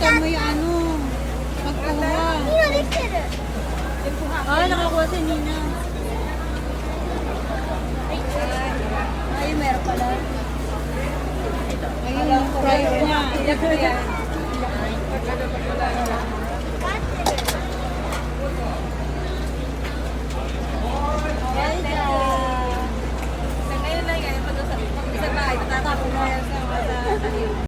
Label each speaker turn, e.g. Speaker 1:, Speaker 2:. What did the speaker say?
Speaker 1: Balikan mo yung ano. Magkuha. Ah, nakakuha si Nina. Ay, meron pala. Ayun, yung price niya. Iyak ko yan. Sa ngayon lang yan, pag-isa tayo, tatapos na yan sa